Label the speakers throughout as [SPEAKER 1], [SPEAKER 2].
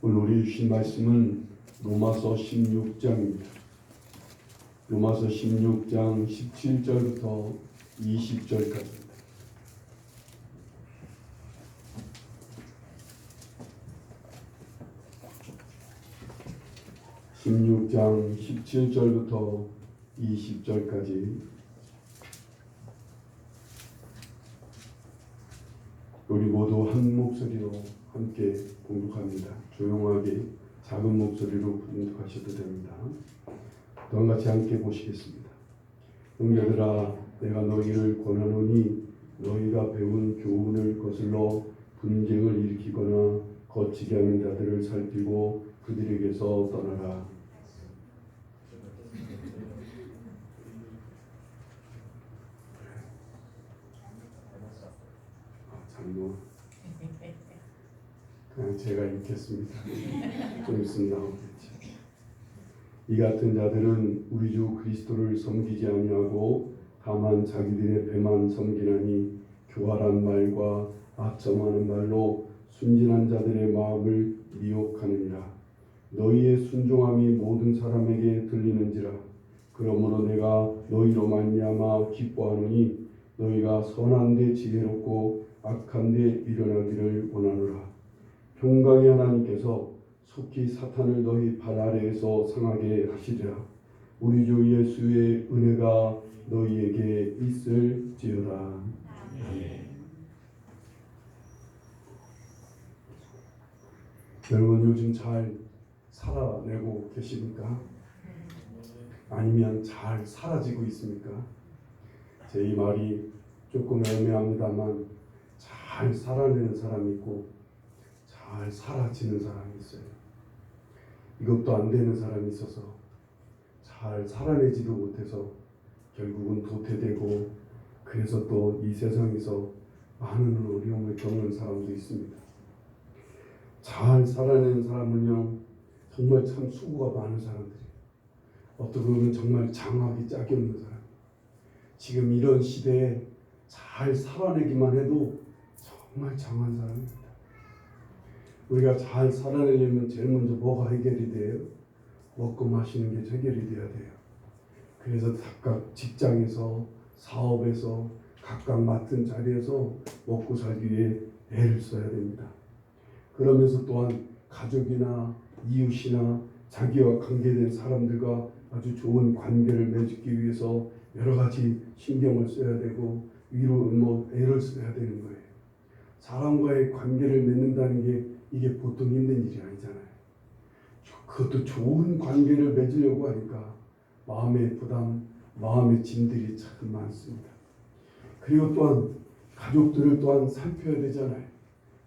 [SPEAKER 1] 오늘 우리 주신 말씀은 로마서 16장입니다. 로마서 16장 17절부터 20절까지입니다. (16장) 17절부터 20절까지 우리 모두 한 목소리로 함께 봉독합니다. 조용하게 작은 목소리로 봉독하셔도 됩니다. 또한 같이 함께 보시겠습니다. 형제들아, 내가 너희를 권하노니 너희가 배운 교훈을 거슬러 분쟁을 일으키거나 거치게 하는 자들을 살피고 그들에게서 떠나라. 그냥 제가 읽겠습니다. 좀 있으면 나오겠지. 이 같은 자들은 우리 주 그리스도를 섬기지 아니하고 다만 자기들의 배만 섬기나니 교활한 말과 악점하는 말로 순진한 자들의 마음을 미혹하느니라. 너희의 순종함이 모든 사람에게 들리는지라. 그러므로 내가 너희로 말미암아 기뻐하노니 너희가 선한 데 지혜롭고 악한 데 일어나기를 원하노라. 평강의 하나님께서 속히 사탄을 너희 발 아래에서 상하게 하시리라. 우리 주 예수의 은혜가 너희에게 있을지어다. 여러분 요즘 잘 살아내고 계십니까? 아니면 잘 사라지고 있습니까? 제 이 말이 조금 애매합니다만 잘 살아내는 사람이 있고 잘 사라지는 사람이 있어요. 이것도 안 되는 사람이 있어서 잘 살아내지도 못해서 결국은 도태되고 그래서 또 이 세상에서 많은 어려움을 겪는 사람도 있습니다. 잘 살아내는 사람은요 정말 참 수고가 많은 사람들이에요. 어떻게 보면 정말 장악이 짝이 없는 사람. 지금 이런 시대에 잘 살아내기만 해도 정말 장한 사람입니다. 우리가 잘 살아내려면 제일 먼저 뭐가 해결이 돼요? 먹고 마시는 게 해결이 돼야 돼요. 그래서 각각 직장에서 사업에서 각각 맡은 자리에서 먹고 살기 위해 애를 써야 됩니다. 그러면서 또한 가족이나 이웃이나 자기와 관계된 사람들과 아주 좋은 관계를 맺기 위해서 여러 가지 신경을 써야 되고 애를 써야 되는 거예요. 사람과의 관계를 맺는다는 게 이게 보통 힘든 일이 아니잖아요. 그것도 좋은 관계를 맺으려고 하니까 마음의 부담, 마음의 짐들이 참 많습니다. 그리고 또한 가족들을 또한 살펴야 되잖아요.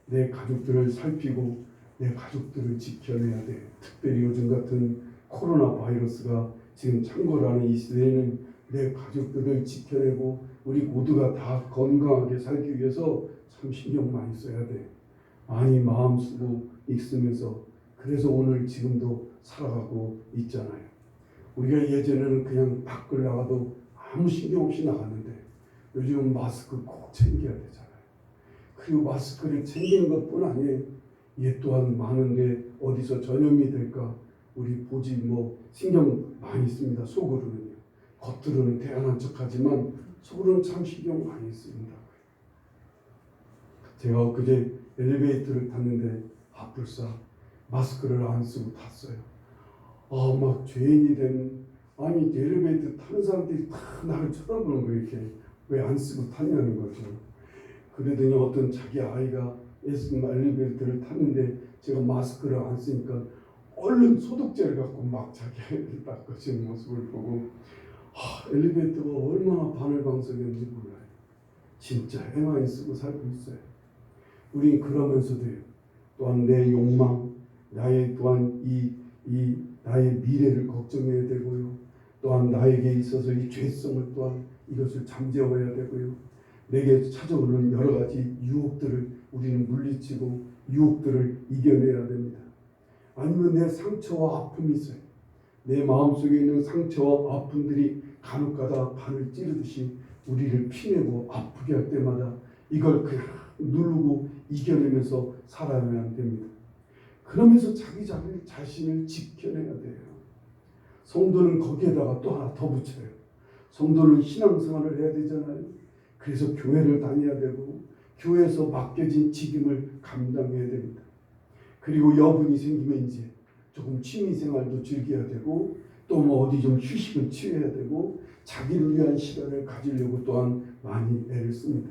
[SPEAKER 1] 내 가족들을 살피고 내 가족들을 지켜내야 돼. 특별히 요즘 같은 코로나 바이러스가 지금 창궐하는 이 시대에는 내 가족들을 지켜내고 우리 모두가 다 건강하게 살기 위해서 참 신경 많이 써야 돼. 많이 마음 쓰고 있으면서 그래서 오늘 지금도 살아가고 있잖아요. 우리가 예전에는 그냥 밖을 나가도 아무 신경 없이 나갔는데 요즘은 마스크 꼭 챙겨야 되잖아요. 그리고 마스크를 챙기는 것뿐 아니에요. 이게 또한 많은데 어디서 전염이 될까 우리 보지 신경 많이 씁니다. 속으로는요. 겉으로는 대안한 척하지만 속으로는 참 신경 많이 씁니다. 제가 엊그제 엘리베이터를 탔는데 불사 마스크를 안 쓰고 탔어요. 막 죄인이 된 엘리베이터 타는 사람들이 다 나를 쳐다보는 거예요. 이렇게 왜 안 쓰고 탔냐는 거죠. 그러더니 어떤 자기 아이가 엘리베이터를 탔는데 제가 마스크를 안 쓰니까 얼른 소독제를 갖고 막 자기 아이를 닦으시는 모습을 보고 엘리베이터가 얼마나 바늘방석인지 몰라요. 진짜 애만히 쓰고 살고 있어요. 우린 그러면서도요. 또한 내 욕망, 또한 나의 미래를 걱정해야 되고요. 또한 나에게 있어서 이 죄성을 또한 이것을 잠재워야 되고요. 내게 찾아오는 여러 가지 유혹들을 우리는 물리치고 유혹들을 이겨내야 됩니다. 아니면 내 상처와 아픔이 있어요. 내 마음속에 있는 상처와 아픔들이 간혹가다 바늘 찌르듯이 우리를 피내고 아프게 할 때마다 이걸 그냥 누르고 이겨내면서 살아야만 됩니다. 그러면서 자기 자신을 지켜내야 돼요. 성도는 거기에다가 또 하나 더 붙여요. 성도는 신앙생활을 해야 되잖아요. 그래서 교회를 다녀야 되고 교회에서 맡겨진 직임을 감당해야 됩니다. 그리고 여분이 생기면 이제 조금 취미생활도 즐겨야 되고 또 뭐 어디 좀 휴식을 취해야 되고 자기를 위한 시간을 가지려고 또한 많이 애를 씁니다.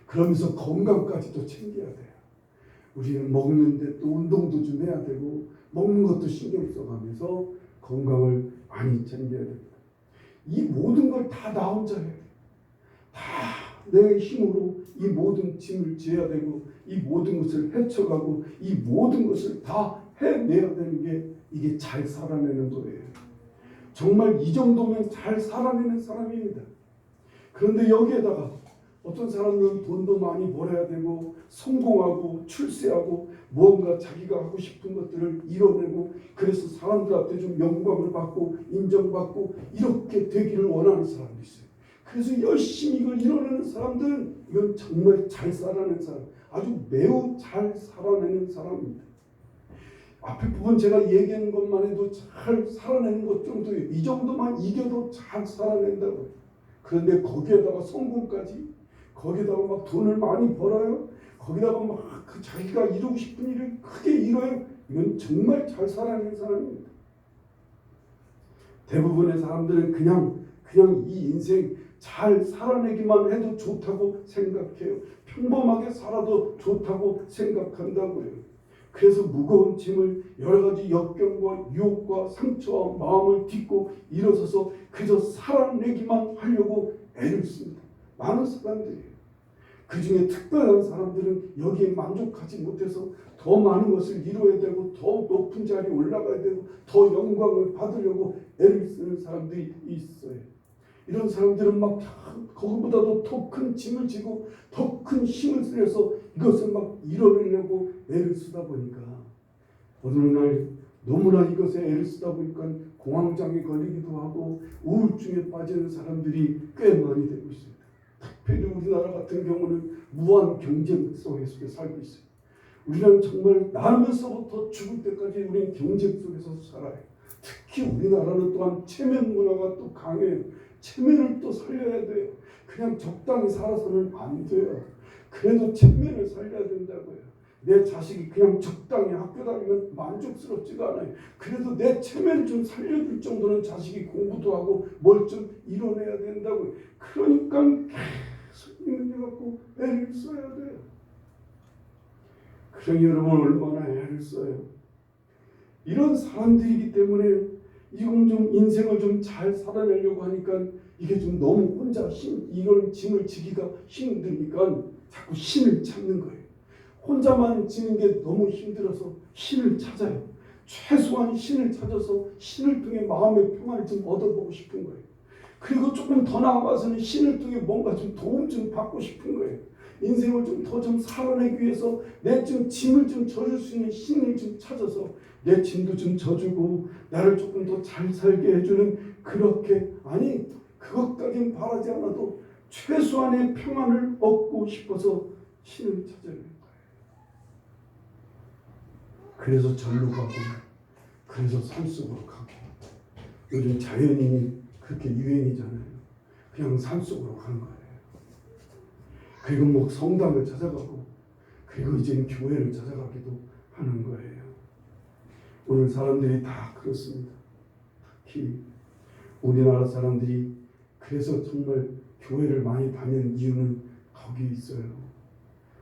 [SPEAKER 1] 그러면서 건강까지도 챙겨야 돼요. 우리는 먹는데 또 운동도 좀 해야 되고 먹는 것도 신경 써가면서 건강을 많이 챙겨야 됩니다. 이 모든 걸 다 나 혼자 해야 돼요. 다 내 힘으로 이 모든 짐을 져야 되고 이 모든 것을 헤쳐가고 이 모든 것을 다 해내야 되는 게 이게 잘 살아내는 거예요. 정말 이 정도면 잘 살아내는 사람입니다. 그런데 여기에다가 어떤 사람은 돈도 많이 벌어야 되고 성공하고 출세하고 무언가 자기가 하고 싶은 것들을 이뤄내고 그래서 사람들한테 좀 영광을 받고 인정받고 이렇게 되기를 원하는 사람도 있어요. 그래서 열심히 이걸 이뤄내는 사람들은 이건 정말 잘 살아내는 사람, 아주 매우 잘 살아내는 사람입니다. 앞에 부분 제가 얘기하는 것만 해도 잘 살아내는 것 정도예요. 이 정도만 이겨도 잘 살아낸다고요. 그런데 거기에다가 성공까지, 거기에다가 막 돈을 많이 벌어요. 거기다가 막 그 자기가 이루고 싶은 일을 크게 이뤄요. 이건 정말 잘 살아내는 사람입니다. 대부분의 사람들은 그냥 이 인생 잘 살아내기만 해도 좋다고 생각해요. 평범하게 살아도 좋다고 생각한다고요. 그래서 무거운 짐을 여러 가지 역경과 유혹과 상처와 마음을 딛고 일어서서 그저 살아내기만 하려고 애를 씁니다. 많은 사람들이에요. 그 중에 특별한 사람들은 여기에 만족하지 못해서 더 많은 것을 이루어야 되고 더 높은 자리에 올라가야 되고 더 영광을 받으려고 애를 쓰는 사람들이 있어요. 이런 사람들은 막 거기보다도 더 큰 짐을 지고 더 큰 힘을 쓰여서 이것을 막 이뤄내려고 애를 쓰다 보니까 어느 날 너무나 이것에 애를 쓰다 보니까 공황장애 걸리기도 하고 우울증에 빠지는 사람들이 꽤 많이 되고 있습니다. 특별히 우리나라 같은 경우는 무한 경쟁 속에 살고 있어요. 우리는 정말 나면서부터 죽을 때까지 우리는 경쟁 속에서 살아요. 특히 우리나라는 또한 체면 문화가 또 강해요. 체면을 또 살려야 돼요. 그냥 적당히 살아서는 안 돼요. 그래도 체면을 살려야 된다고요. 내 자식이 그냥 적당히 학교 다니면 만족스럽지가 않아요. 그래도 내 체면을 좀 살려줄 정도는 자식이 공부도 하고 뭘 좀 이뤄내야 된다고요. 그러니까 계속 이렇게 갖고 애를 써야 돼요. 그러니 여러분 얼마나 애를 써요. 이런 사람들이기 때문에 이건 좀 인생을 좀 잘 살아내려고 하니까 이게 좀 너무 혼자 이런 짐을 지기가 힘드니까 자꾸 신을 찾는 거예요. 혼자만 지는 게 너무 힘들어서 신을 찾아요. 최소한 신을 찾아서 신을 통해 마음의 평안을 좀 얻어보고 싶은 거예요. 그리고 조금 더 나아가서는 신을 통해 뭔가 좀 도움 좀 받고 싶은 거예요. 인생을 좀 더 좀 살아내기 위해서 내 좀 짐을 좀 져줄 수 있는 신을 좀 찾아서 내 짐도 좀 져주고 나를 조금 더 잘 살게 해주는 그렇게 아니 그것까지는 바라지 않아도 최소한의 평안을 얻고 싶어서 신을 찾아야 돼요. 그래서 절로 가고 그래서 산속으로 가고 요즘 자연인이 그렇게 유행이잖아요. 그냥 산속으로 가는 거예요. 그리고 뭐 성당을 찾아가고 그리고 이제는 교회를 찾아가기도 하는 거예요. 오늘 사람들이 다 그렇습니다. 특히 우리나라 사람들이 그래서 정말 교회를 많이 다니는 이유는 거기에 있어요.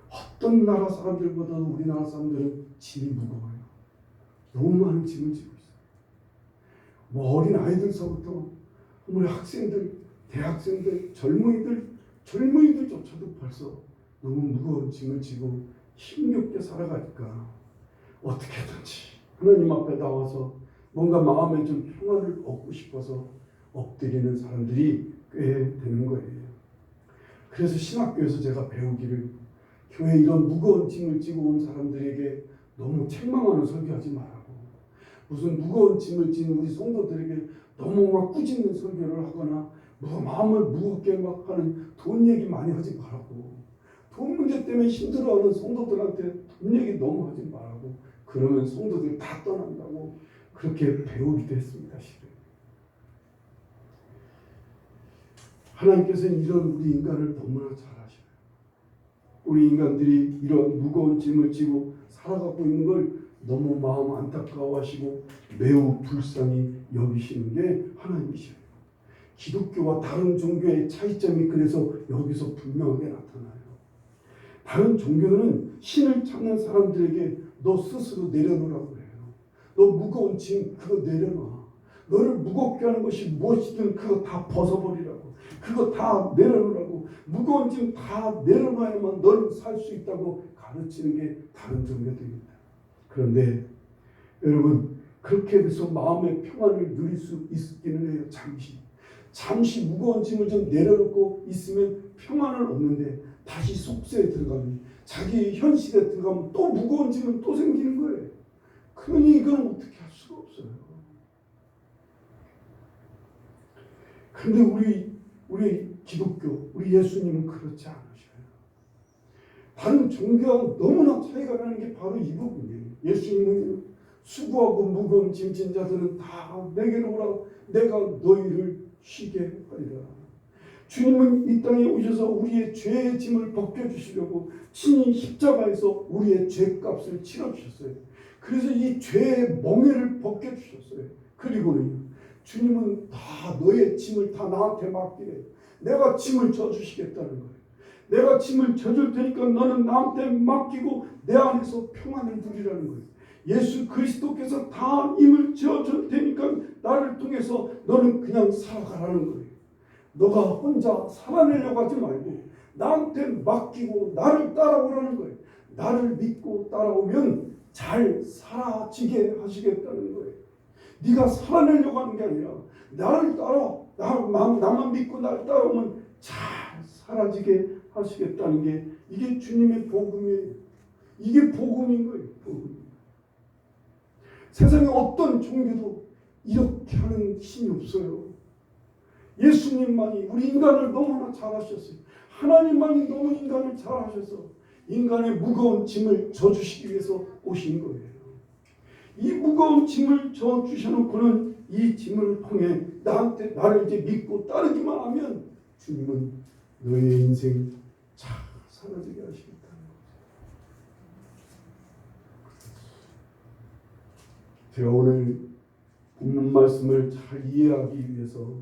[SPEAKER 1] 어떤 나라 사람들보다도 우리나라 사람들은 짐이 무거워요. 너무 많은 짐을 지고 있어요. 뭐 어린 아이들서부터 우리 학생들, 대학생들, 젊은이들조차도 벌써 너무 무거운 짐을 지고 힘겹게 살아가니까 어떻게든지 하나님 앞에 나와서 뭔가 마음에 좀 평안을 얻고 싶어서 엎드리는 사람들이 꽤 되는 거예요. 그래서 신학교에서 제가 배우기를 교회 이런 무거운 짐을 지고 온 사람들에게 너무 책망하는 설교하지 말라고, 무슨 무거운 짐을 지는 우리 성도들에게 너무 막 꾸짖는 설교를 하거나 마음을 무겁게 막 하는 돈 얘기 많이 하지 말라고. 돈 형제 때문에 힘들어하는 성도들한테 돈 얘기 너무 하지 말라고, 그러면 성도들 다 떠난다고 그렇게 배우기도 했습니다. 실은 하나님께서는 이런 우리 인간을 너무나 잘 아셔요. 우리 인간들이 이런 무거운 짐을 지고 살아가고 있는 걸 너무 마음 안타까워하시고 매우 불쌍히 여기시는 게 하나님이셔요. 기독교와 다른 종교의 차이점이 그래서 여기서 분명하게 나타나요. 다른 종교는 신을 찾는 사람들에게 너 스스로 내려놓으라고 그래요. 너 무거운 짐 그거 내려놔. 너를 무겁게 하는 것이 무엇이든 그거 다 벗어버리라고. 그거 다 내려놓으라고. 무거운 짐 다 내려놔야만 너는 살 수 있다고 가르치는 게 다른 종교들입니다. 그런데 여러분, 그렇게 해서 마음의 평안을 누릴 수 있기는 해요. 잠시 무거운 짐을 좀 내려놓고 있으면 평안을 얻는데 다시 속세에 들어가면, 자기 현실에 들어가면 또 무거운 짐은 또 생기는 거예요. 그러니 이건 어떻게 할 수가 없어요. 그런데 우리 기독교, 우리 예수님은 그렇지 않으셔요. 다른 종교와 너무나 차이가 나는 게 바로 이 부분이에요. 예수님은 수고하고 무거운 짐진 자들은 다 내게로 오라, 내가 너희를 쉬게 하리라. 주님은 이 땅에 오셔서 우리의 죄의 짐을 벗겨주시려고 친히 십자가에서 우리의 죄값을 치러주셨어요. 그래서 이 죄의 멍에를 벗겨주셨어요. 그리고는 주님은 다 너의 짐을 다 나한테 맡기래. 내가 짐을 져주시겠다는 거예요. 내가 짐을 져줄 테니까 너는 나한테 맡기고 내 안에서 평안을 누리라는 거예요. 예수 그리스도께서 다 임을 지어줄 테니까 나를 통해서 너는 그냥 살아가라는 거예요. 너가 혼자 살아내려고 하지 말고 나한테 맡기고 나를 따라오라는 거예요. 나를 믿고 따라오면 잘 살아지게 하시겠다는 거예요. 네가 살아내려고 하는 게 아니라 나를 따라, 나만 믿고 나를 따라오면 잘 살아지게 하시겠다는 게 이게 주님의 복음이에요. 이게 복음인 거예요. 복음. 세상에 어떤 종교도 이렇게 하는 힘이 없어요. 예수님만이 우리 인간을 너무나 잘하셨어요. 하나님만이 너무 인간을 잘하셔서 인간의 무거운 짐을 져주시기 위해서 오신 거예요. 이 무거운 짐을 져주셔놓고는 이 짐을 통해 나를 이제 믿고 따르기만 하면 주님은 너의 인생 잘 살아지게 하시겠다는 거죠. 제가 오늘 본문 말씀을 잘 이해하기 위해서,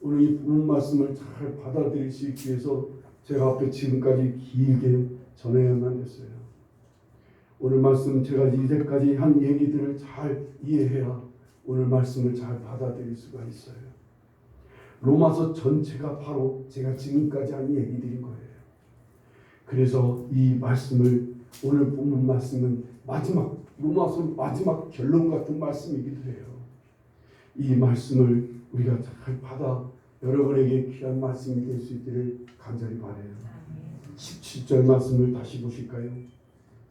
[SPEAKER 1] 오늘 이 본문 말씀을 잘 받아들일 수 있기 위해서 제가 앞에 지금까지 길게 전해야만 했어요. 오늘 말씀 제가 이제까지 한 얘기들을 잘 이해해야 오늘 말씀을 잘 받아들일 수가 있어요. 로마서 전체가 바로 제가 지금까지 한 얘기들인 거예요. 그래서 이 말씀을, 오늘 본문 말씀은 로마서 마지막 결론 같은 말씀이기도 해요. 이 말씀을 우리가 잘 받아 여러분에게 귀한 말씀이 될 수 있기를 간절히 바라요. 17절 말씀을 다시 보실까요?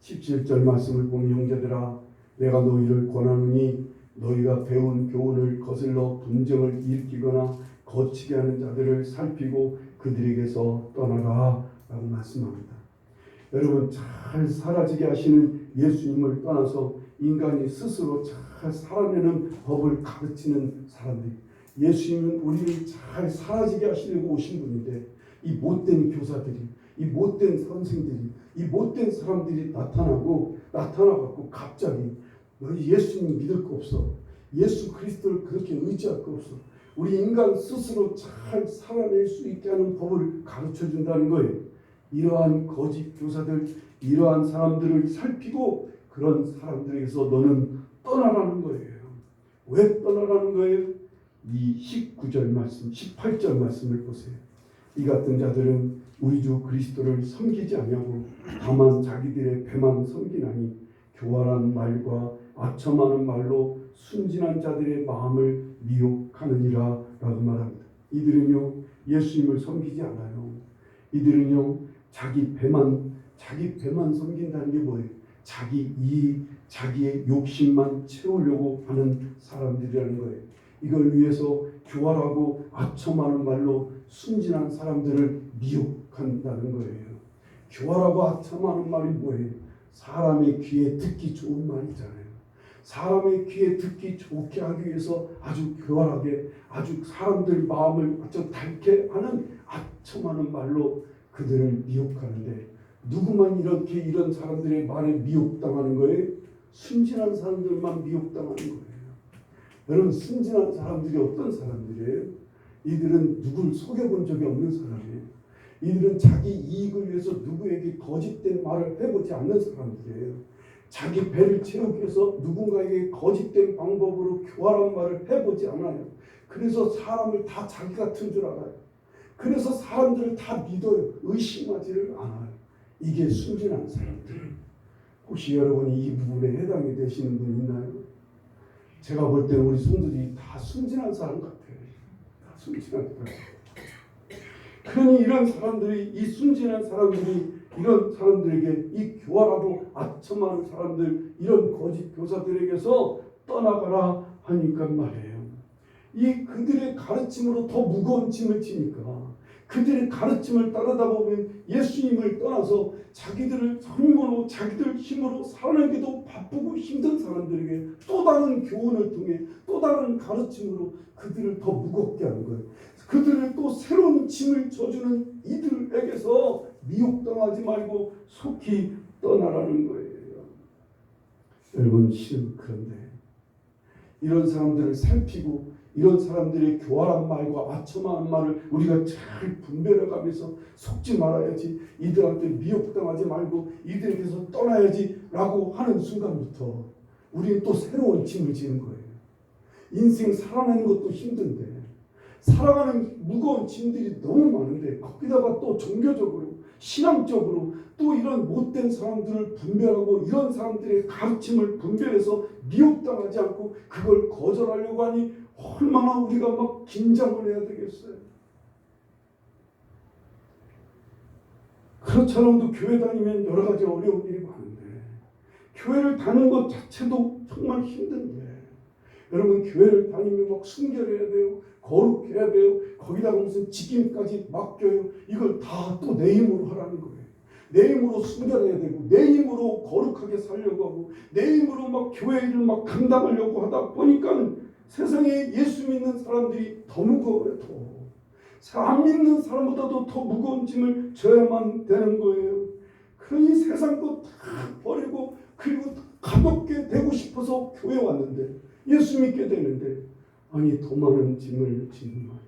[SPEAKER 1] 17절 말씀을 보면, 형제들아 내가 너희를 권하노니 너희가 배운 교훈을 거슬러 분쟁을 일으키거나 거치게 하는 자들을 살피고 그들에게서 떠나라 라고 말씀합니다. 여러분, 잘 살아지게 하시는 예수님을 떠나서 인간이 스스로 잘 살아내는 법을 가르치는 사람들, 예수님은 우리를 잘 살아지게 하시려고 오신 분인데 이 못된 교사들이, 이 못된 선생들이, 이 못된 사람들이 나타나갖고 갑자기 너희 예수님 믿을 거 없어, 예수 그리스도를 그렇게 의지할 거 없어, 우리 인간 스스로 잘 살아낼 수 있게 하는 법을 가르쳐준다는 거예요. 이러한 거짓 교사들, 이러한 사람들을 살피고 그런 사람들에게서 너는 떠나라는 거예요. 왜 떠나라는 거예요? 이 19절 말씀, 18절 말씀을 보세요. 이 같은 자들은 우리 주 그리스도를 섬기지 아니하고 다만 자기들의 배만 섬기나니 교활한 말과 아첨하는 말로 순진한 자들의 마음을 미혹하느니라 라고 말합니다. 이들은요 예수님을 섬기지 않아요. 이들은요 자기 배만 섬긴다는 게 뭐예요? 자기 이익, 자기의 욕심만 채우려고 하는 사람들이라는 거예요. 이걸 위해서 교활하고 아첨하는 말로 순진한 사람들을 미혹한다는 거예요. 교활하고 아첨하는 말이 뭐예요? 사람의 귀에 듣기 좋은 말이잖아요. 사람의 귀에 듣기 좋게 하기 위해서 아주 교활하게, 아주 사람들 마음을 아주 닳게 하는 아첨하는 말로 그들을 미혹하는데, 누구만 이렇게 이런 사람들의 말에 미혹당하는 거예요? 순진한 사람들만 미혹당하는 거예요. 여러분, 순진한 사람들이 어떤 사람들이에요? 이들은 누굴 속여본 적이 없는 사람이에요. 이들은 자기 이익을 위해서 누구에게 거짓된 말을 해보지 않는 사람들이에요. 자기 배를 채우기 위해서 누군가에게 거짓된 방법으로 교활한 말을 해보지 않아요. 그래서 사람을 다 자기 같은 줄 알아요. 그래서 사람들을 다 믿어요. 의심하지를 않아요. 이게 순진한 사람들. 혹시 여러분이 이 부분에 해당이 되시는 분 있나요? 제가 볼 때는 우리 성도들이 다 순진한 사람 같아요. 다 순진한 사람. 그러니 이런 사람들이, 이 순진한 사람들이 이런 사람들에게, 이 교활하고 아첨하는 사람들, 이런 거짓 교사들에게서 떠나가라 하니까 말이에요. 이 그들의 가르침으로 더 무거운 짐을 지니까, 그들의 가르침을 따르다 보면 예수님을 떠나서 자기들을 힘으로, 자기들 힘으로 살아내기도 바쁘고 힘든 사람들에게 또 다른 교훈을 통해, 또 다른 가르침으로 그들을 더 무겁게 하는 거예요. 그들을 또 새로운 짐을 져주는 이들에게서 미혹당하지 말고 속히 떠나라는 거예요. 여러분, 실은 그런데 이런 사람들을 살피고 이런 사람들의 교활한 말과 아첨하는 말을 우리가 잘 분별해가면서 속지 말아야지, 이들한테 미혹당하지 말고 이들에게서 떠나야지 라고 하는 순간부터 우리는 또 새로운 짐을 지는 거예요. 인생 살아내는 것도 힘든데, 살아가는 무거운 짐들이 너무 많은데, 거기다가 또 종교적으로, 신앙적으로 또 이런 못된 사람들을 분별하고 이런 사람들의 가르침을 분별해서 미혹당하지 않고 그걸 거절하려고 하니 얼마나 우리가 막 긴장을 해야 되겠어요. 그렇지 않아도 교회 다니면 여러 가지 어려운 일이 많은데, 교회를 다니는 것 자체도 정말 힘든데, 여러분, 교회를 다니면 막 순결해야 돼요. 거룩해야 돼요. 거기다가 무슨 직임까지 맡겨요. 이걸 다 또 내 힘으로 하라는 거예요. 내 힘으로 순결해야 되고, 내 힘으로 거룩하게 살려고 하고, 내 힘으로 막 교회 일을 막 감당하려고 하다 보니까 세상에 예수 믿는 사람들이 더 무거워요. 안 믿는 사람보다도 더 무거운 짐을 져야만 되는 거예요. 그러니 세상 것 다 버리고, 그리고 가볍게 되고 싶어서 교회 왔는데, 예수 믿게 되는데, 아니 더 많은 짐을 지는 말이에요.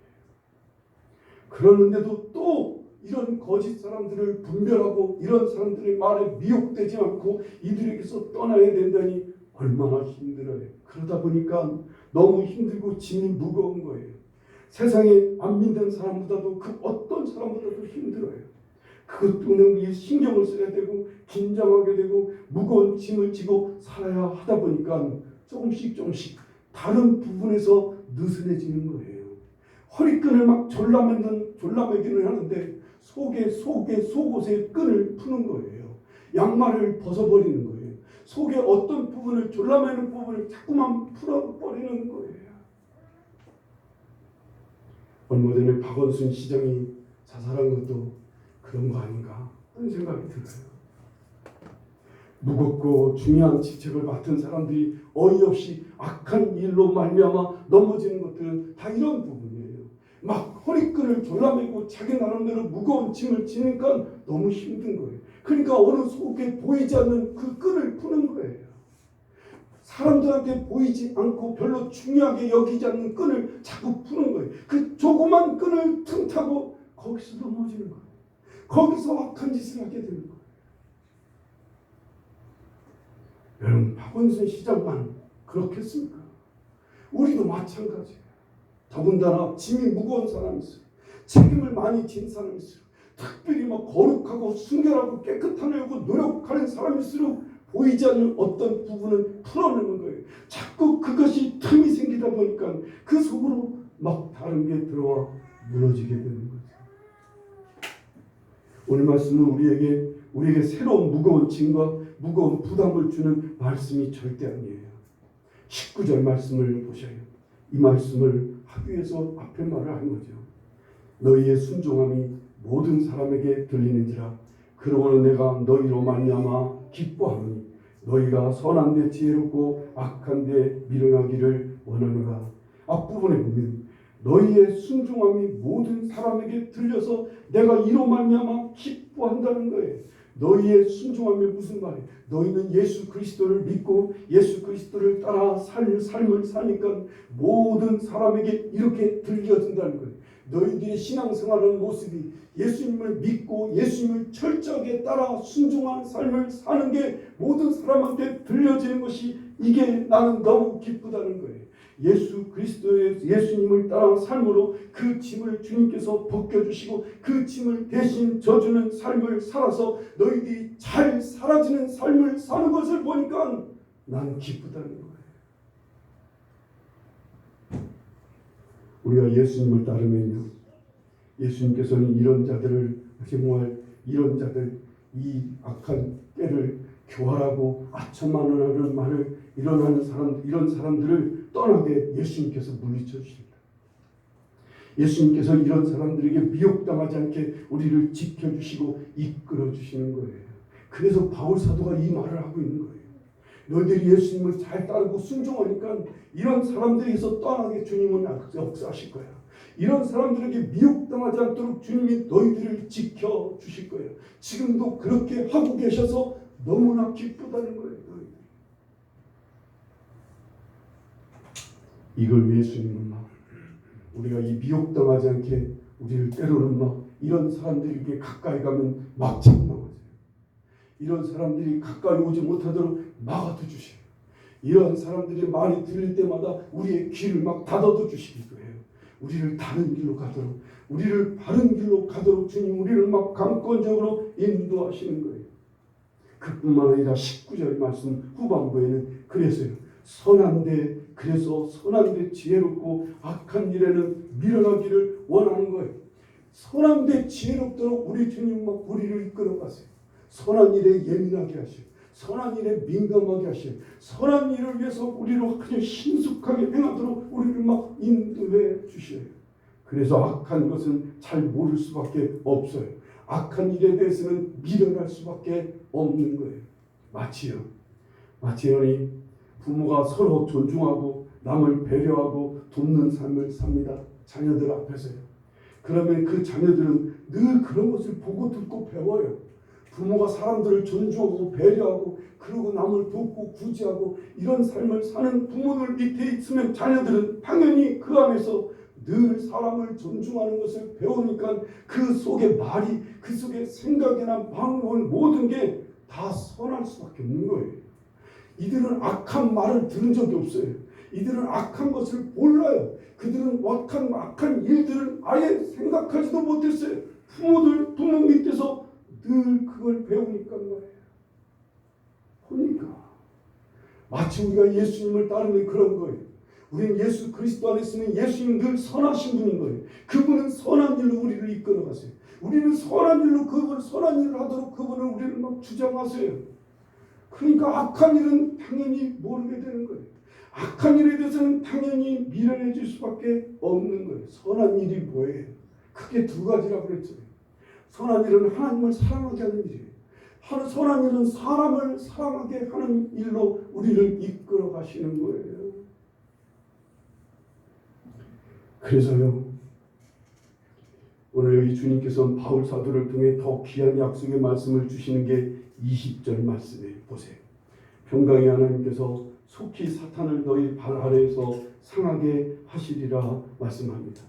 [SPEAKER 1] 그러는데도 또 이런 거짓 사람들을 분별하고 이런 사람들의 말에 미혹되지 않고 이들에게서 떠나야 된다니 얼마나 힘들어요. 그러다 보니까 너무 힘들고 짐이 무거운 거예요. 세상에 안 믿는 사람보다도 그 어떤 사람보다도 힘들어요. 그것 때문에 신경을 써야 되고 긴장하게 되고 무거운 짐을 지고 살아야 하다 보니까 조금씩 다른 부분에서 느슨해지는 거예요. 허리끈을 막 졸라매기는 하는데 속옷의 끈을 푸는 거예요. 양말을 벗어버리는 거예요. 속에 어떤 부분을, 졸라매는 부분을 자꾸만 풀어버리는 거예요. 얼마 전에 박원순 시장이 자살한 것도 그런 거 아닌가 하는 생각이 들어요. 무겁고 중요한 직책을 맡은 사람들이 어이없이 악한 일로 말미암아 넘어지는 것들은 다 이런 부분이에요. 막 허리끈을 졸라매고 자기 나름대로 무거운 짐을 지니까 너무 힘든 거예요. 그러니까 어느 속에 보이지 않는 그 끈을 푸는 거예요. 사람들한테 보이지 않고 별로 중요하게 여기지 않는 끈을 자꾸 푸는 거예요. 그 조그만 끈을 틈타고 거기서 넘어지는 거예요. 거기서 악한 짓을 하게 되는 거예요. 여러분, 박원순 시장만 그렇겠습니까? 우리도 마찬가지예요. 더군다나 짐이 무거운 사람이 있어요. 책임을 많이 진 사람이 있어요. 특별히 막 거룩하고 순결하고 깨끗하려고 노력하는 사람일수록 보이지 않는 어떤 부분은 풀어내는 거예요. 자꾸 그것이 틈이 생기다 보니까 그 속으로 막 다른 게 들어와 무너지게 되는 거죠. 오늘 말씀은 우리에게 새로운 무거운 짐과 무거운 부담을 주는 말씀이 절대 아니에요. 19절 말씀을 보셔요. 이 말씀을 하기 위해서 앞에 말을 한 거죠. 너희의 순종함이 모든 사람에게 들리는지라 그러므로 내가 너희로 말미암아 기뻐하노니 너희가 선한 데 지혜롭고 악한 데 미련하기를 원하노라. 앞부분에 보면 너희의 순종함이 모든 사람에게 들려서 내가 이로 말미암아 기뻐한다는 거예요. 너희의 순종함이 무슨 말이에요? 너희는 예수 그리스도를 믿고 예수 그리스도를 따라 삶을 사니까 모든 사람에게 이렇게 들려진다는 거예요. 너희들의 신앙생활하는 모습이 예수님을 믿고 예수님을 철저하게 따라 순종한 삶을 사는 게 모든 사람한테 들려지는 것이 이게 나는 너무 기쁘다는 거예요. 예수 그리스도의 예수님을 따라 삶으로 그 짐을 주님께서 벗겨주시고 그 짐을 대신 져주는 삶을 살아서 너희들이 잘 사라지는 삶을 사는 것을 보니까 나는 기쁘다는 거예요. 우리가 예수님을 따르면요, 예수님께서는 이런 자들을 정말 이런 자들 이 악한 때를 교활하고 아첨하는 말을 일어나는 사람 이런 사람들을 떠나게 예수님께서 물리쳐 주십니다. 예수님께서 이런 사람들에게 미혹당하지 않게 우리를 지켜주시고 이끌어 주시는 거예요. 그래서 바울 사도가 이 말을 하고 있는 거예요. 너희들이 예수님을 잘 따르고 순종하니까 이런 사람들에게서 떠나게 주님은 역사하실 거야. 이런 사람들에게 미혹당하지 않도록 주님이 너희들을 지켜주실 거예요. 지금도 그렇게 하고 계셔서 너무나 기쁘다는 거예요. 이걸 예수님은 막 우리가 이 미혹당하지 않게 우리를 때로는 막 이런 사람들에게 가까이 가면 막 책망하세요. 이런 사람들이 가까이 오지 못하도록 막아도 주세요. 이런 사람들이 말이 들릴 때마다 우리의 귀를 막 닫아도 주시기도 해요. 우리를 다른 길로 가도록, 우리를 바른 길로 가도록 주님 우리를 막 강권적으로 인도하시는 거예요. 그뿐만 아니라 19절 말씀 후반부에는 그래서요. 그래서 선한데 지혜롭고 악한 일에는 미련하기를 원하는 거예요. 선한데 지혜롭도록 우리 주님 막 우리를 이끌어가세요. 선한 일에 예민하게 하시고 선한 일에 민감하게 하시고 선한 일을 위해서 우리로 그냥 신속하게 행하도록 우리를 막 인도해 주셔요. 그래서 악한 것은 잘 모를 수밖에 없어요. 악한 일에 대해서는 미련할 수밖에 없는 거예요. 마치오니 부모가 서로 존중하고 남을 배려하고 돕는 삶을 삽니다. 자녀들 앞에서요. 그러면 그 자녀들은 늘 그런 것을 보고 듣고 배워요. 부모가 사람들을 존중하고 배려하고 그러고 남을 돕고 구제하고 이런 삶을 사는 부모들 밑에 있으면 자녀들은 당연히 그 안에서 늘 사람을 존중하는 것을 배우니까 그 속에 말이 그 속에 생각이나 마음을 모든 게 다 선할 수밖에 없는 거예요. 이들은 악한 말을 들은 적이 없어요. 이들은 악한 것을 몰라요. 그들은 악한 일들을 아예 생각하지도 못했어요. 부모 밑에서 늘 그걸 배우니까 말이에요. 보니까 마치 우리가 예수님을 따르는 그런 거예요. 우리는 예수 그리스도 안에 있으면 예수님 늘 선하신 분인 거예요. 그분은 선한 일로 우리를 이끌어 가세요. 우리는 선한 일로 그분 선한 일을 하도록 그분을 우리를 막 주장하세요. 그러니까 악한 일은 당연히 모르게 되는 거예요. 악한 일에 대해서는 당연히 미련해질 수밖에 없는 거예요. 선한 일이 뭐예요? 크게 두 가지라고 그랬잖아요. 선한 일은 하나님을 사랑하게 하는 일이에요. 선한 일은 사람을 사랑하게 하는 일로 우리를 이끌어 가시는 거예요. 그래서요. 오늘 여기 주님께서 바울 사도를 통해 더 귀한 약속의 말씀을 주시는 게 20절 말씀이에요. 보세요. 평강의 하나님께서 속히 사탄을 너희 발 아래에서 상하게 하시리라 말씀합니다.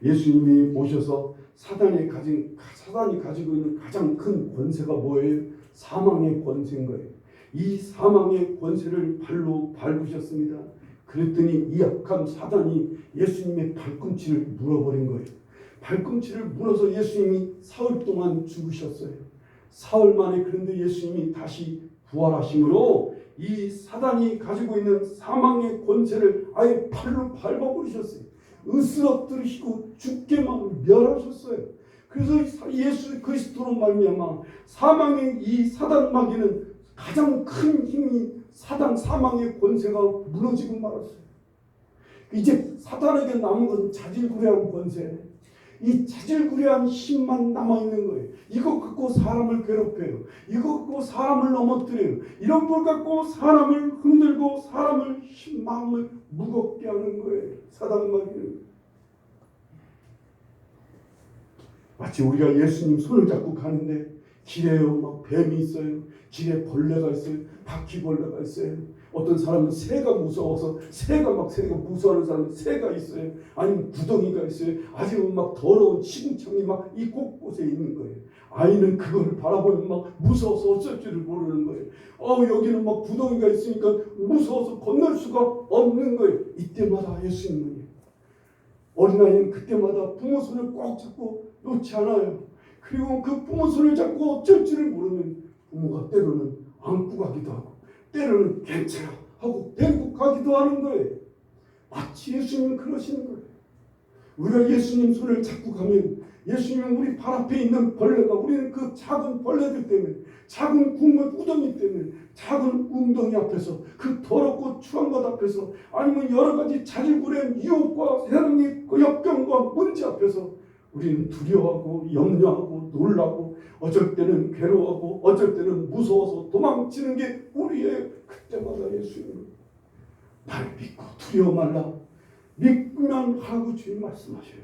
[SPEAKER 1] 예수님이 오셔서 사단이 가지고 있는 가장 큰 권세가 뭐예요? 사망의 권세인 거예요. 이 사망의 권세를 발로 밟으셨습니다. 그랬더니 이 악한 사단이 예수님의 발꿈치를 물어버린 거예요. 발꿈치를 물어서 예수님이 사흘 동안 죽으셨어요. 사흘 만에 그런데 예수님이 다시 부활하심으로 이 사단이 가지고 있는 사망의 권세를 아예 팔로 밟아버리셨어요. 으스러뜨리시고 죽게만 멸하셨어요. 그래서 예수 그리스도로 말미암아 사망의 이 사단 마귀는 가장 큰 힘이 사망의 권세가 무너지고 말았어요. 이제 사단에게 남은 것은 자질구레한 권세, 이 자질구레한 힘만 남아있는 거예요. 이것 갖고 사람을 괴롭혀요. 이것 갖고 사람을 넘어뜨려요. 이런 걸 갖고 사람을 흔들고 사람을 마음을 무겁게 하는 거예요. 사단마귀는. 마치 우리가 예수님 손을 잡고 가는데 길에요 막 뱀이 있어요. 길에 벌레가 있어요. 바퀴벌레가 있어요. 어떤 사람은 새가 무서워서 새가 무서워하는 사람은 새가 있어요. 아니면 구덩이가 있어요. 아니면 막 더러운 시궁창이 막 이 곳곳에 있는 거예요. 아이는 그걸 바라보면 막 무서워서 어쩔 줄을 모르는 거예요. 여기는 막 구덩이가 있으니까 무서워서 건널 수가 없는 거예요. 이때마다 예수님은 어린아이는 그때마다 부모 손을 꼭 잡고 놓지 않아요. 그리고 그 부모 손을 잡고 어쩔 줄을 모르면 부모가 때로는 안고 가기도 하고 때로는 괜찮아 하고 데리고 가기도 하는 거예요. 마치 예수님은 그러시는 거예요. 우리가 예수님 손을 잡고 가면 예수님은 우리 발 앞에 있는 벌레가 우리는 그 작은 벌레들 때문에 작은 구멍 우덩이 때문에 작은 웅덩이 앞에서 그 더럽고 추한 것 앞에서 아니면 여러 가지 자질구레한 유혹과 세상의 그 역경과 문제 앞에서 우리는 두려워하고 염려하고 놀라고 어쩔 때는 괴로워하고 어쩔 때는 무서워서 도망치는 게 우리의 그때마다 예수님은 날 믿고 두려워 말라 믿으면 하라고 주님 말씀하셔요.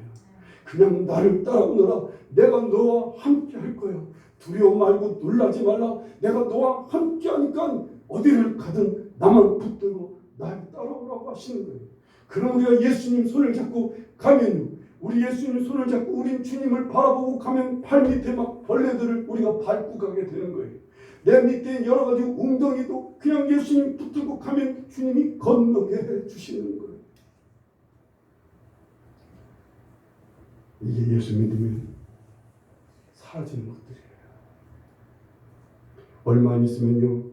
[SPEAKER 1] 그냥 나를 따라오너라. 내가 너와 함께 할 거야. 두려워 말고 놀라지 말라. 내가 너와 함께 하니까 어디를 가든 나만 붙들고 날 따라오라고 하시는 거예요. 그럼 우리가 예수님 손을 잡고 가면요. 우리 예수님 손을 잡고 우린 주님을 바라보고 가면 발 밑에 막 벌레들을 우리가 밟고 가게 되는 거예요. 내 밑에 여러 가지 웅덩이도 그냥 예수님 붙들고 가면 주님이 건너게 해주시는 거예요. 이게 예수 믿으면 사라지는 것들이에요. 얼마 안 있으면요.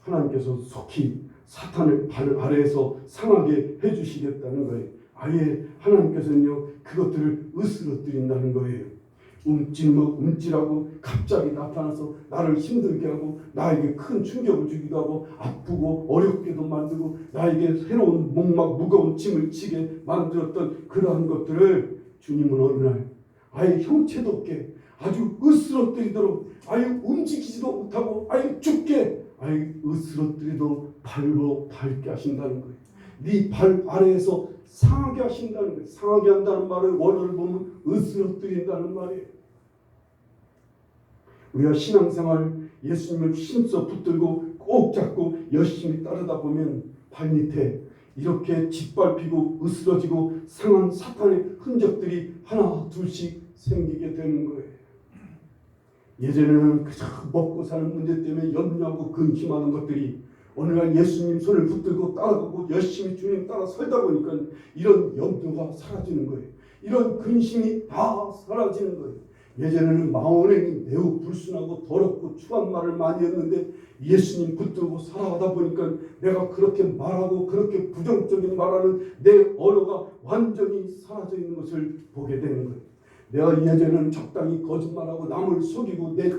[SPEAKER 1] 하나님께서 속히 사탄을 발 아래에서 상하게 해주시겠다는 거예요. 아예 하나님께서는요. 그것들을 으스러뜨린다는 거예요. 움찔하고 갑자기 나타나서 나를 힘들게 하고 나에게 큰 충격을 주기도 하고 아프고 어렵게도 만들고 나에게 새로운 목막 무거운 짐을 지게 만들었던 그러한 것들을 주님은 어느 날 아예 형체도 없게 아주 으스러뜨리도록 아예 움직이지도 못하고 아예 죽게 아예 으스러뜨리도록 발로 밟게 하신다는 거예요. 네 발 아래에서 상하게 하신다는 거예요. 상하게 한다는 말을 원어를 보면 으스러뜨린다는 말이에요. 우리가 신앙생활 예수님을 힘써 붙들고 꼭 잡고 열심히 따르다 보면 발밑에 이렇게 짓밟히고 으스러지고 상한 사탄의 흔적들이 하나 둘씩 생기게 되는 거예요. 예전에는 그저 먹고 사는 문제 때문에 염려하고 근심하는 것들이 어느 날 예수님 손을 붙들고 따라가고 열심히 주님 따라 살다 보니까 이런 염려가 사라지는 거예요. 이런 근심이 다 사라지는 거예요. 예전에는 망원행이 매우 불순하고 더럽고 추한 말을 많이 했는데 예수님 붙들고 살아가다 보니까 내가 그렇게 말하고 그렇게 부정적인 말하는 내 언어가 완전히 사라져 있는 것을 보게 되는 거예요. 내가 예전에는 적당히 거짓말하고 남을 속이고 내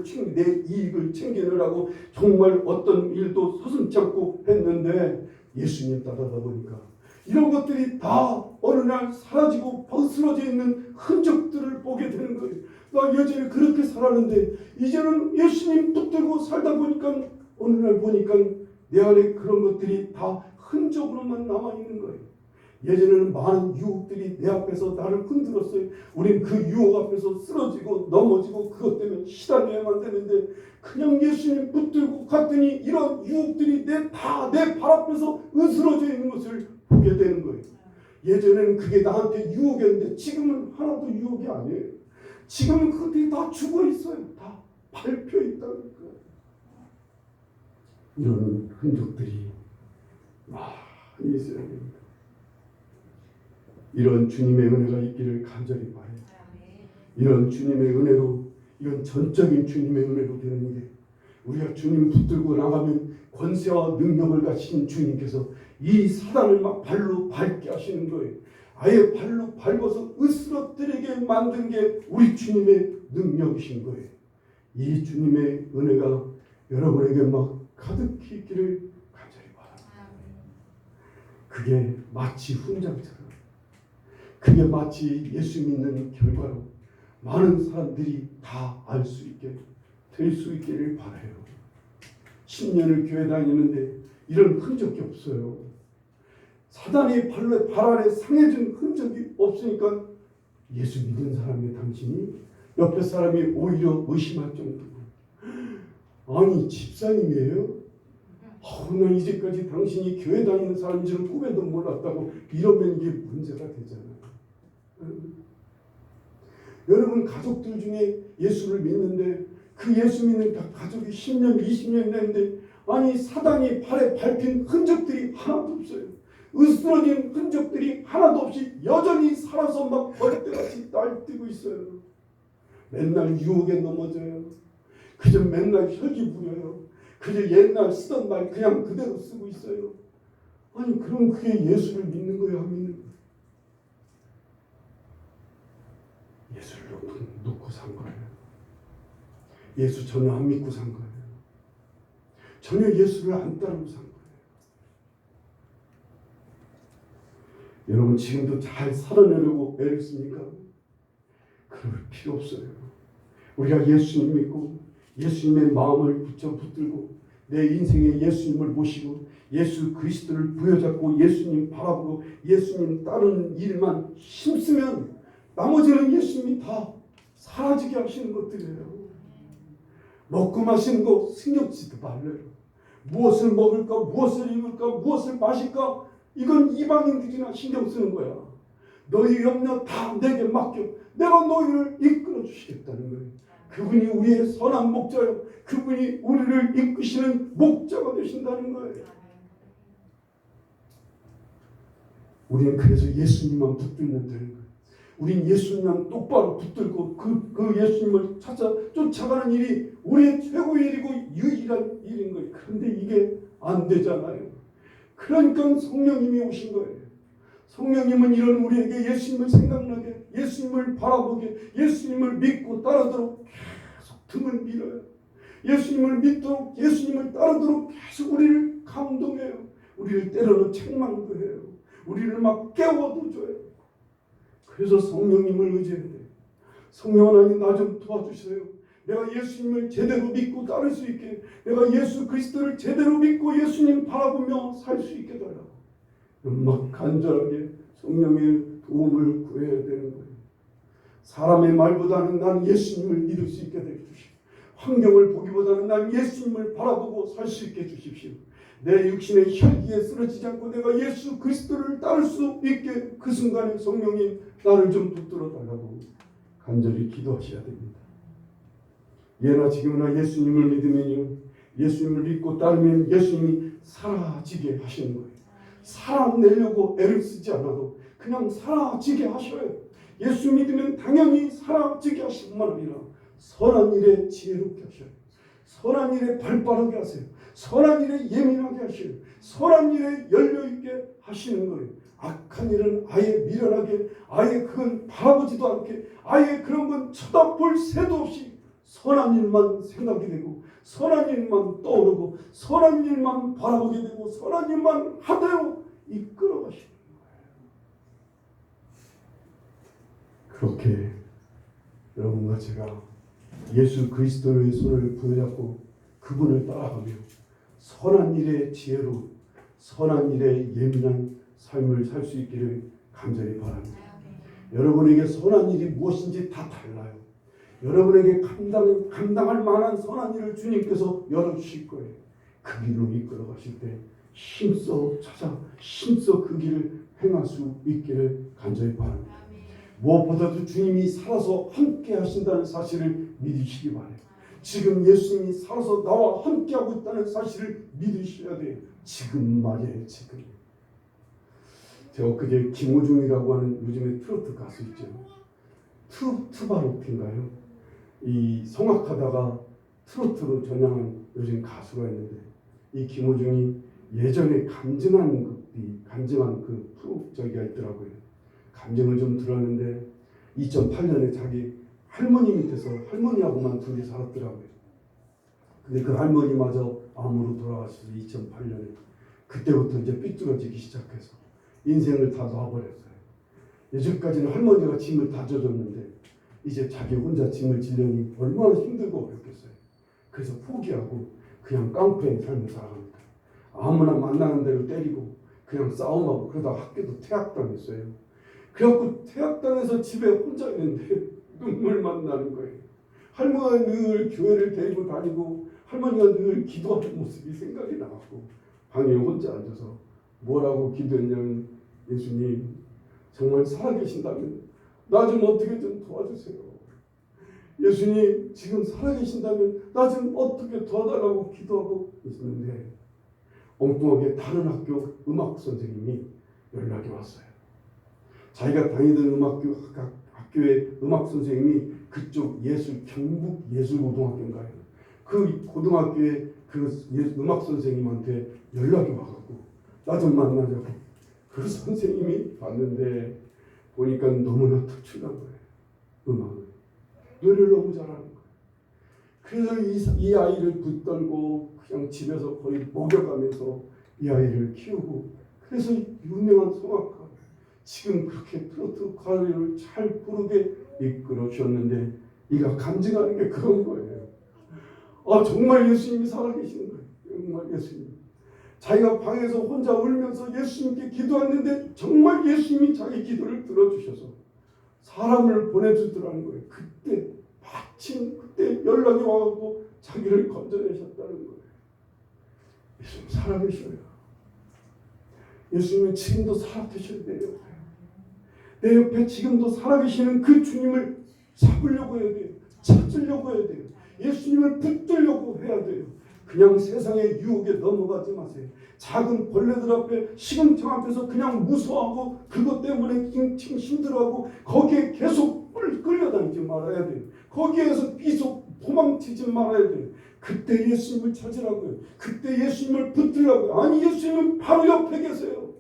[SPEAKER 1] 이익을 챙기느라고 정말 어떤 일도 서슴지 않고 했는데 예수님 따라다 보니까 이런 것들이 다 어느 날 사라지고 벗어져 있는 흔적들을 보게 되는 거예요. 나 예전에 그렇게 살았는데 이제는 예수님 붙들고 살다 보니까 어느 날 보니까 내 안에 그런 것들이 다 흔적으로만 남아있는 거예요. 예전에는 많은 유혹들이 내 앞에서 나를 흔들었어요. 우린 그 유혹 앞에서 쓰러지고 넘어지고 그것 때문에 시달려야만 되는데 그냥 예수님 붙들고 갔더니 이런 유혹들이 다 내 발 앞에서 으스러져 있는 것을 보게 되는 거예요. 예전에는 그게 나한테 유혹이었는데 지금은 하나도 유혹이 아니에요. 지금은 그것들이 다 죽어 있어요. 다 밟혀 있다니까. 이런 흔적들이 많이 있어야 됩니다. 이런 주님의 은혜가 있기를 간절히 바라요. 이런 주님의 은혜로 이건 전적인 주님의 은혜로 되는 게 우리가 주님 붙들고 나가면 권세와 능력을 가진 주님께서 이 사단을 막 발로 밟게 하시는 거예요. 아예 발로 밟아서 으스러뜨리게 만든 게 우리 주님의 능력이신 거예요. 이 주님의 은혜가 여러분에게 막 가득히 있기를 간절히 바랍니다. 그게 마치 훈장처럼 그게 마치 예수 믿는 결과로 많은 사람들이 다 알 수 있게 될 수 있기를 바라요. 10년을 교회 다니는데 이런 흔적이 없어요. 사단이 발 아래 상해진 흔적이 없으니까 예수 믿는 사람의 당신이 옆에 사람이 오히려 의심할 정도로, 아니 집사님이에요? 나 이제까지 당신이 교회 다니는 사람인 줄 꿈에도 몰랐다고 이러면 이게 문제가 되잖아요. 여러분 가족들 중에 예수를 믿는데 그 예수 믿는 가족이 10년 20년 됐는데 아니 사단이 발에 밟힌 흔적들이 하나도 없어요. 으스러진 흔적들이 하나도 없이 여전히 살아서 막 버릇대같이 날뛰고 있어요. 맨날 유혹에 넘어져요. 그저 맨날 혈기 부려요. 그저 옛날 쓰던 말 그냥 그대로 쓰고 있어요. 아니 그럼 그게 예수를 믿는 거예요, 안 믿는 거예요? 예수를 놓고 산 거예요. 예수 전혀 안 믿고 산 거예요. 전혀 예수를 안 따르고 산 거예요. 여러분 지금도 잘 살아내려고 애를 씁니까? 그럴 필요 없어요. 우리가 예수님 믿고 예수님의 마음을 붙들고 내 인생에 예수님을 모시고 예수 그리스도를 부여잡고 예수님 바라보고 예수님 따르는 일만 힘쓰면 나머지는 예수님이 다 사라지게 하시는 것들이에요. 먹고 마시는 거 신경쓰지 말래요. 무엇을 먹을까, 무엇을 입을까, 무엇을 마실까, 이건 이방인들이나 신경 쓰는 거야. 너희 염려 다 내게 맡겨. 내가 너희를 이끌어 주시겠다는 거예요. 그분이 우리의 선한 목자요. 그분이 우리를 이끄시는 목자가 되신다는 거예요. 우리는 그래서 예수님만 붙들면 되는 거예요. 우린 예수님만 똑바로 붙들고 그 예수님을 쫓아가는 일이 우리의 최고의 일이고 유일한 일인 거예요. 그런데 이게 안 되잖아요. 그러니까 성령님이 오신 거예요. 성령님은 이런 우리에게 예수님을 생각나게, 예수님을 바라보게, 예수님을 믿고 따르도록 계속 등을 밀어요. 예수님을 믿도록, 예수님을 따르도록 계속 우리를 감동해요. 우리를 때로는 책망도 해요. 우리를 막 깨워도 줘요. 그래서 성령님을 의지해야 돼요. 성령 하나님 나 좀 도와주세요. 내가 예수님을 제대로 믿고 따를 수 있게, 내가 예수 그리스도를 제대로 믿고 예수님 바라보며 살 수 있게 달라고 막 간절하게 성령의 도움을 구해야 되는 거예요. 사람의 말보다는 난 예수님을 믿을 수 있게 해주십시오. 환경을 보기보다는 난 예수님을 바라보고 살 수 있게 해주십시오. 내 육신의 혈기에 쓰러지지 않고 내가 예수 그리스도를 따를 수 있게 그 순간에 성령님 나를 좀 붙들어 달라고 간절히 기도하셔야 됩니다. 예나 지금이나 예수님을 믿으면요, 예수님을 믿고 따르면 예수님이 사라지게 하시는 거예요. 살아내려고 애를 쓰지 않아도 그냥 사라지게 하셔요. 예수 믿으면 당연히 사라지게 하실 뿐만 아니라 선한 일에 지혜롭게 하셔요. 선한 일에 발빠르게 하세요. 선한 일에 예민하게 하셔요. 선한 일에 열려있게 하시는 거예요. 악한 일은 아예 미련하게, 아예 그건 바라보지도 않게, 아예 그런 건 쳐다볼 새도 없이 선한 일만 생각이 되고 선한 일만 떠오르고 선한 일만 바라보게 되고 선한 일만 하대로 이끌어 가시는 거예요. 그렇게 여러분과 제가 예수 그리스도의 손을 부여잡고 그분을 따라가며 선한 일의 지혜로 선한 일에 예민한 삶을 살 수 있기를 간절히 바랍니다. 여러분에게 선한 일이 무엇인지 다 달라요. 여러분에게 감당할 만한 선한 일을 주님께서 열어주실 거예요. 그 길로 이끌어 가실 때 힘써 그 길을 행할 수 있기를 간절히 바랍니다. 무엇보다도 주님이 살아서 함께 하신다는 사실을 믿으시기 바라요. 지금 예수님이 살아서 나와 함께하고 있다는 사실을 믿으셔야 돼요. 지금 말이에요. 지금. 제가 엊그제 김호중이라고 하는 요즘에 트로트 가수 있죠. 투바로티인가요? 이 성악하다가 트로트로 전향한 요즘 가수가 있는데 이 김호중이 예전에 간증한 그 프로저기가 있더라고요. 감정을 좀 들었는데 2008년에 자기 할머니 밑에서 할머니하고만 둘이 살았더라고요. 근데 그 할머니마저 암으로 돌아가셔서 2008년에 그때부터 이제 삐뚤어지기 시작해서 인생을 다 놔버렸어요. 예전까지는 할머니가 짐을 다 져줬는데 이제 자기 혼자 짐을 지려니 얼마나 힘들고 어렵겠어요. 그래서 포기하고 그냥 깡패의 삶을 살아갑니다. 아무나 만나는 대로 때리고 그냥 싸움하고 그러다 학교도 퇴학당했어요. 그래갖고 퇴학당해서 집에 혼자 있는데 눈물만 나는 거예요. 할머니가 늘 교회를 데리고 다니고 할머니가 늘 기도하는 모습이 생각이 나고 방에 혼자 앉아서 뭐라고 기도했냐면 예수님 정말 살아계신다면 나 좀 어떻게 좀 도와주세요. 예수님 지금 살아계신다면 나 좀 어떻게 도와달라고 기도하고 있었는데 엉뚱하게 다른 학교 음악 선생님이 연락이 왔어요. 자기가 다니던 학교의 음악 선생님이 그쪽 경북 예술고등학교인가요? 그 고등학교의 그 음악 선생님한테 연락이 와갖고 나 좀 만나자고. 그 선생님이 봤는데 보니까 너무나 특출난 거예요. 음악을. 노래를 너무 잘하는 거예요. 그래서 이 아이를 붙들고 그냥 집에서 거의 먹여가면서 이 아이를 키우고 그래서 유명한 성악가 지금 그렇게 트로트 가요를 잘 부르게 이끌어 주셨는데 이가 간증하는 게 그런 거예요. 아 정말 예수님이 살아계시는 거예요. 정말 예수님. 자기가 방에서 혼자 울면서 예수님께 기도했는데 정말 예수님이 자기 기도를 들어주셔서 사람을 보내주더라는 거예요. 그때 마침 그때 연락이 와서 자기를 건져내셨다는 거예요. 예수님 살아계셔요. 예수님은 지금도 살아계셔야 돼요. 내 옆에 지금도 살아계시는 그 주님을 잡으려고 해야 돼요. 찾으려고 해야 돼요. 예수님을 붙들려고 해야 돼요. 그냥 세상의 유혹에 넘어가지 마세요. 작은 벌레들 앞에 시금창 앞에서 그냥 무서워하고 그것 때문에 힘들어하고 거기에 계속 끌려다니지 말아야 돼요. 거기에서 계속 도망치지 말아야 돼요. 그때 예수님을 찾으라고요. 그때 예수님을 붙들라고요. 아니 예수님은 바로 옆에 계세요.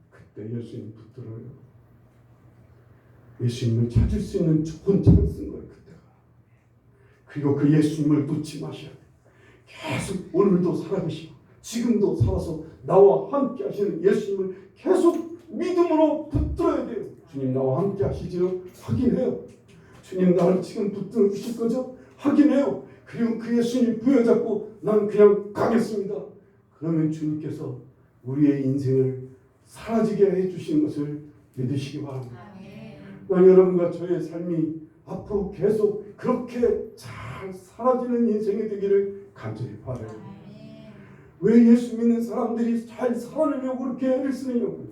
[SPEAKER 1] 그때 예수님 붙들어요. 예수님을 찾을 수 있는 좋은 찬스인 거예요. 그때가. 그리고 그 예수님을 놓지 마셔야 돼요. 계속 오늘도 살아계시고 지금도 살아서 나와 함께 하시는 예수님을 계속 믿음으로 붙들어야 돼요. 주님 나와 함께 하시지요? 확인해요. 주님 나를 지금 붙들어 주실 거죠? 확인해요. 그리고 그 예수님 부여잡고 난 그냥 가겠습니다. 그러면 주님께서 우리의 인생을 사라지게 해주시는 것을 믿으시기 바랍니다. 난 여러분과 저의 삶이 앞으로 계속 그렇게 잘 사라지는 인생이 되기를 간절히 바라요. 왜 예수 믿는 사람들이 잘 살아내려고 그렇게 애를 쓰느냐고요.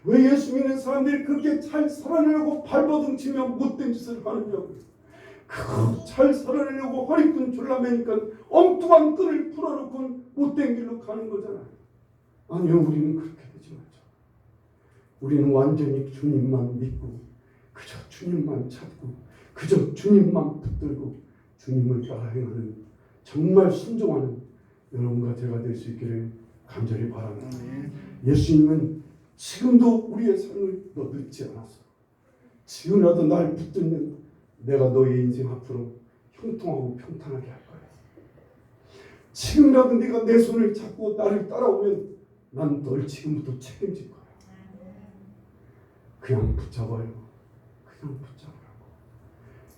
[SPEAKER 1] 왜 예수 믿는 사람들이 그렇게 잘 살아내려고 발버둥치며 못된 짓을 하느냐고요. 잘 살아내려고 허리끈 졸라매니까 엉뚱한 끈을 풀어놓고 못된 길로 가는 거잖아요. 아니요, 우리는 그렇게 되지 말죠. 우리는 완전히 주님만 믿고 그저 주님만 찾고 그저 주님만 붙들고 주님을 따라 행하는 정말 순종하는 여러분과 제가 될 수 있기를 간절히 바랍니다. 예수님은 지금도 우리의 삶을 너 늦지 않았어. 지금이라도 날 붙들면 내가 너의 인생 앞으로 형통하고 평탄하게 할 거야. 지금이라도 네가 내 손을 잡고 나를 따라오면 난 널 지금부터 책임질 거야. 그냥 붙잡아요. 그냥 붙잡으라고.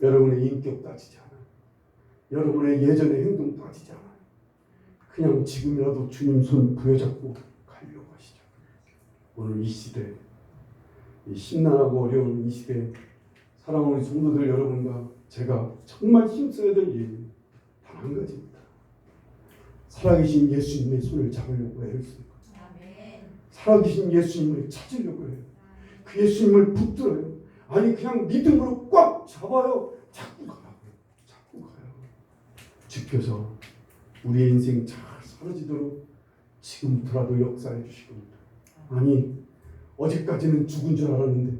[SPEAKER 1] 여러분의 인격 따지지 않아요. 여러분의 예전의 행동 따지지 않아요. 그냥 지금이라도 주님 손 부여잡고 가려고 하시죠. 오늘 이 시대, 이 심란하고 어려운 이 시대 사랑하는 성도들 여러분과 제가 정말 힘써야 될 일은 단 한 가지입니다. 살아계신 예수님의 손을 잡으려고 애를 쓰는 거예요. 살아계신 예수님을 찾으려고 해요. 그 예수님을 붙들어요. 아니 그냥 믿음으로 꽉 잡아요. 자꾸 가라고요. 자꾸 가요. 주께서 우리의 인생 잘 사라지도록 지금부터라도 역사해 주시고 아니 어제까지는 죽은 줄 알았는데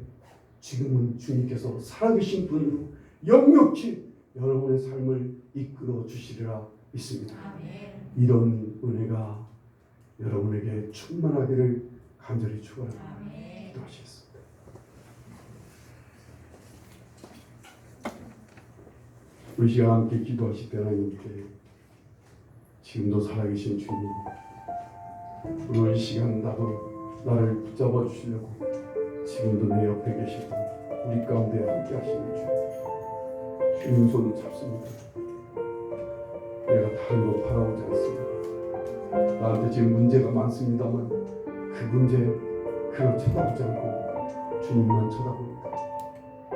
[SPEAKER 1] 지금은 주님께서 살아계신 분으로 역력히 여러분의 삶을 이끌어 주시리라 믿습니다. 이런 은혜가 여러분에게 충만하기를 간절히 축원합니다. 기도하시겠습니다. 우리 시간 함께 기도하실 때 하나님께 지금도 살아계신 주님 오늘 이 시간 나를 붙잡아 주시려고 지금도 내 옆에 계시고 우리 가운데 함께 하시는 주 주님 손을 잡습니다. 내가 다른 거 바라보지 않습니다. 나한테 지금 문제가 많습니다만 그 문제 그걸 쳐다보지 않고 주님만 쳐다봅니다.